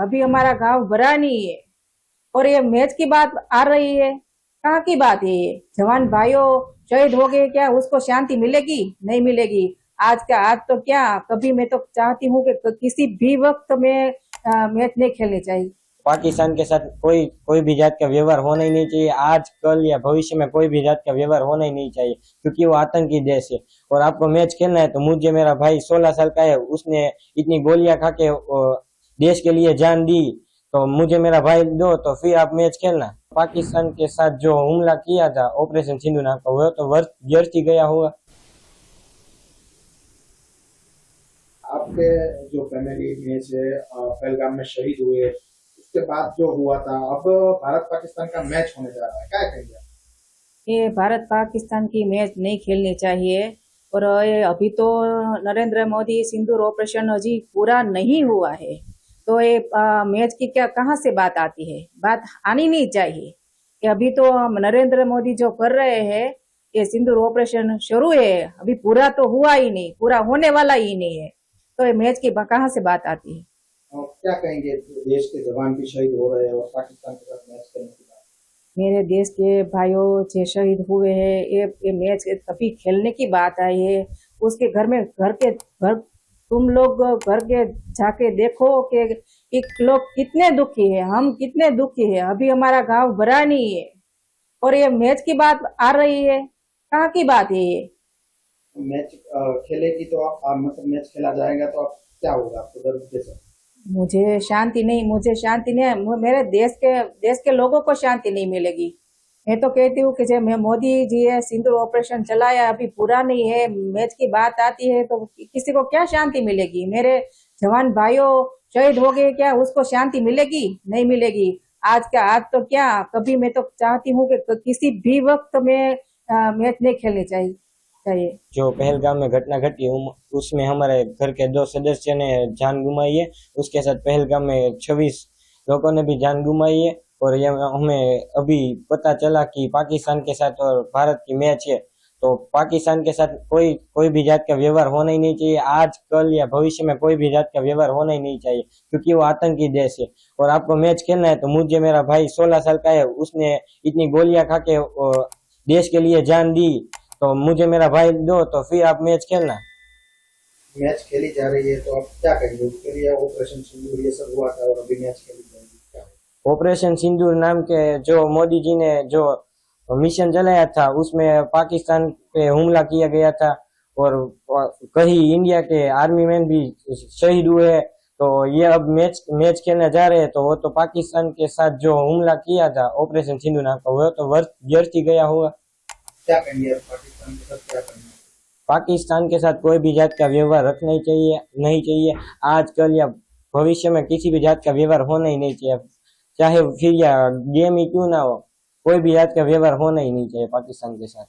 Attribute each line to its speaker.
Speaker 1: अभी हमारा गांव भरा नहीं है। और ये मैच की बात आ रही है, कहाँ की बात है ये? जवान भाइयों शहीद हो गए, क्या उसको शांति मिलेगी? नहीं मिलेगी। आज तो क्या, कभी मैं तो चाहती हूँ कि किसी भी वक्त में मैच नहीं खेलनी चाहिए।
Speaker 2: पाकिस्तान के साथ कोई कोई भी जात का व्यवहार होना ही नहीं चाहिए। आज कल या भविष्य में कोई भी जात का व्यवहार होना ही नहीं चाहिए, क्योंकि वो आतंकी देश है। और आपको मैच खेलना है तो मुझे, मेरा भाई 16 साल का है, उसने इतनी गोलियां खा के देश के लिए जान दी, तो मुझे मेरा भाई दो तो फिर आप मैच खेलना। पाकिस्तान के साथ जो हमला किया था ऑपरेशन सिंधु नाम का, वो तो व्यर्थ ही गया होगा।
Speaker 3: आपके जो फैमिली में से पहलगाम में शहीद हुए, उसके बाद जो हुआ था, अब भारत पाकिस्तान का मैच होने जा रहा है, क्या कहेंगे?
Speaker 1: ये भारत पाकिस्तान की मैच नहीं खेलनी चाहिए। और ये अभी तो नरेंद्र मोदी सिंदूर ऑपरेशन अभी पूरा नहीं हुआ है, तो ये मैच की क्या कहाँ से बात आती है? बात आनी नहीं चाहिए कि अभी तो नरेंद्र मोदी जो कर रहे हैं, ये सिंदूर ऑपरेशन शुरू है, अभी पूरा तो हुआ ही नहीं, पूरा होने वाला ही नहीं है, तो ये मैच की कहाँ से बात आती है?
Speaker 3: और क्या कहेंगे, देश के जवान भी शहीद हो रहे हैं और पाकिस्तान के साथ मैच खेलने की बात?
Speaker 1: मेरे देश के भाइयों जो शहीद हुए हैं, ये मैच अभी खेलने की बात आई है। उसके घर तुम लोग घर के जाके देखो कि लोग कितने दुखी है, हम कितने दुखी है। अभी हमारा गांव भरा नहीं है। और ये मैच की बात आ रही है, कहाँ की बात है ये?
Speaker 3: मैच खेलेगी तो आप मतलब मैच खेला जाएगा तो आप क्या होगा, आपको दर्द कैसा?
Speaker 1: मुझे शांति नहीं, मेरे देश के लोगों को शांति नहीं मिलेगी। मैं तो कहती हूँ कि जब मैं मोदी जी है सिंदूर ऑपरेशन चलाया, अभी पूरा नहीं है, मैच की बात आती है तो किसी को क्या शांति मिलेगी? मेरे जवान भाइयों शहीद हो गए, क्या उसको शांति मिलेगी? नहीं मिलेगी। आज तो क्या, कभी मैं तो चाहती हूँ कि किसी भी वक्त में मैच नहीं खेलनी चाहिए।
Speaker 2: जो पहलगाम में घटना घटी उसमें हमारे घर के 2 सदस्य ने जान गुमाई है। उसके साथ पहलगाम में 26 लोगों ने भी जान गुमाई है। और ये हमें अभी पता चला कि पाकिस्तान के साथ और भारत की मैच है, तो पाकिस्तान के साथ कोई कोई भी जात का व्यवहार होना ही नहीं चाहिए। आज कल या भविष्य में कोई भी जात का व्यवहार होना ही नहीं चाहिए, क्योंकि वो आतंकी देश है। और आपको मैच खेलना है तो मुझे, मेरा भाई 16 साल का है, उसने इतनी गोलियां खा के देश के लिए जान दी, तो मुझे मेरा भाई दो तो फिर आप मैच खेलना।
Speaker 3: मैच खेली जा रही है तो आप क्या कहेंगे उसके लिए? ऑपरेशन सिंदूर ये सब हुआ था और अभी मैच खेली जाएगी, क्या?
Speaker 2: ऑपरेशन सिंदूर नाम के जो मोदी जी ने जो मिशन चलाया था, उसमें पाकिस्तान पे हमला किया गया था और कई इंडिया के आर्मी मैन भी शहीद हुए। तो ये अब मैच खेलने जा रहे हैं, तो वो तो पाकिस्तान के साथ जो हमला किया था ऑपरेशन सिंधु नाम का, वो तो व्यर्थ ही गया होगा।
Speaker 3: क्या कहेंगे पाकिस्तान के साथ, क्या करेंगे?
Speaker 2: पाकिस्तान के साथ कोई भी जात का व्यवहार रखना ही चाहिए नहीं चाहिए। आजकल या भविष्य में किसी भी जात का व्यवहार होना ही नहीं चाहिए, चाहे फिर या गेम ही क्यों ना हो, कोई भी जात का व्यवहार होना ही नहीं चाहिए पाकिस्तान के साथ।